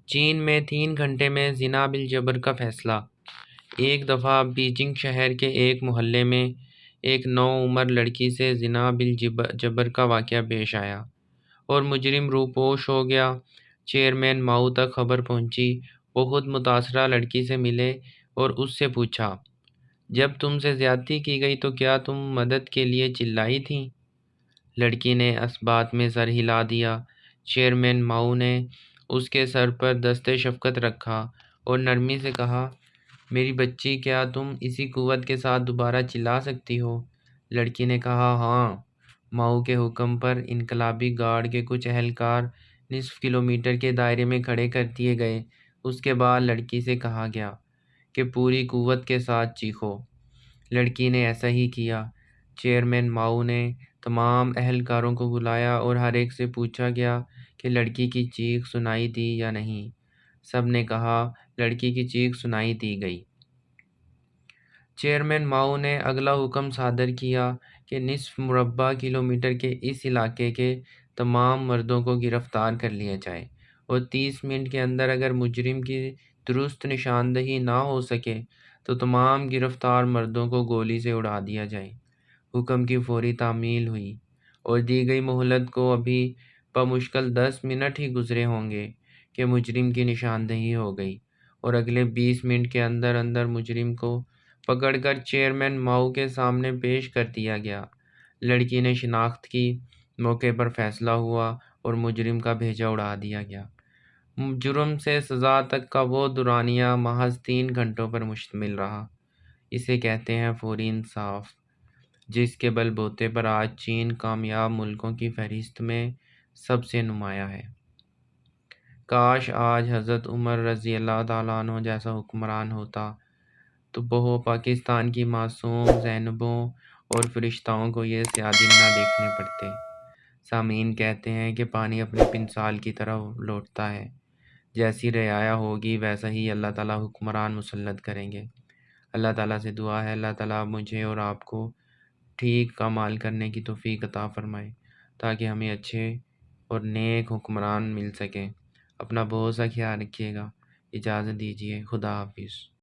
چین میں 3 گھنٹے میں زنا بالجبر کا فیصلہ۔ ایک دفعہ بیجنگ شہر کے ایک محلے میں ایک نوعمر لڑکی سے زنا بالجبر کا واقعہ پیش آیا اور مجرم روپوش ہو گیا۔ چیئرمین ماؤ تک خبر پہنچی۔ وہ خود متاثرہ لڑکی سے ملے اور اس سے پوچھا، جب تم سے زیادتی کی گئی تو کیا تم مدد کے لیے چلائی تھی؟ لڑکی نے اس بات میں سر ہلا دیا۔ چیئرمین ماؤ نے اس کے سر پر دست شفقت رکھا اور نرمی سے کہا، میری بچی، کیا تم اسی قوت کے ساتھ دوبارہ چلا سکتی ہو؟ لڑکی نے کہا، ہاں۔ ماؤ کے حکم پر انقلابی گارڈ کے کچھ اہلکار نصف کلومیٹر کے دائرے میں کھڑے کر دیے گئے۔ اس کے بعد لڑکی سے کہا گیا کہ پوری قوت کے ساتھ چیخو۔ لڑکی نے ایسا ہی کیا۔ چیئرمین ماؤ نے تمام اہلکاروں کو بلایا اور ہر ایک سے پوچھا گیا کہ لڑکی کی چیخ سنائی دی یا نہیں۔ سب نے کہا لڑکی کی چیخ سنائی دی گئی۔ چیئرمین ماؤ نے اگلا حکم صادر کیا کہ نصف مربع کلومیٹر کے اس علاقے کے تمام مردوں کو گرفتار کر لیا جائے اور 30 منٹ کے اندر اگر مجرم کی درست نشاندہی نہ ہو سکے تو تمام گرفتار مردوں کو گولی سے اڑا دیا جائے۔ حکم کی فوری تعمیل ہوئی اور دی گئی مہلت کو ابھی بمشکل 10 منٹ ہی گزرے ہوں گے کہ مجرم کی نشاندہی ہو گئی اور اگلے 20 منٹ کے اندر اندر مجرم کو پکڑ کر چیئرمین ماؤ کے سامنے پیش کر دیا گیا۔ لڑکی نے شناخت کی، موقع پر فیصلہ ہوا اور مجرم کا بھیجا اڑا دیا گیا۔ جرم سے سزا تک کا وہ دورانیہ محض 3 گھنٹوں پر مشتمل رہا۔ اسے کہتے ہیں فوری انصاف، جس کے بل بوتے پر آج چین کامیاب ملکوں کی فہرست میں سب سے نمایاں ہے۔ کاش آج حضرت عمر رضی اللہ تعالیٰ عنہ جیسا حکمران ہوتا تو بہو پاکستان کی معصوم زینبوں اور فرشتاؤں کو یہ سیاہ دن نہ دیکھنے پڑتے۔ سامعین، کہتے ہیں کہ پانی اپنے پنسال کی طرح لوٹتا ہے، جیسی رعایا ہوگی ویسا ہی اللہ تعالیٰ حکمران مسلط کریں گے۔ اللہ تعالیٰ سے دعا ہے اللہ تعالیٰ مجھے اور آپ کو ٹھیک کمال کرنے کی توفیق عطا فرمائے تاکہ ہمیں اچھے اور نیک حکمران مل سکیں۔ اپنا بہت سا خیال رکھیے گا۔ اجازت دیجیے، خدا حافظ۔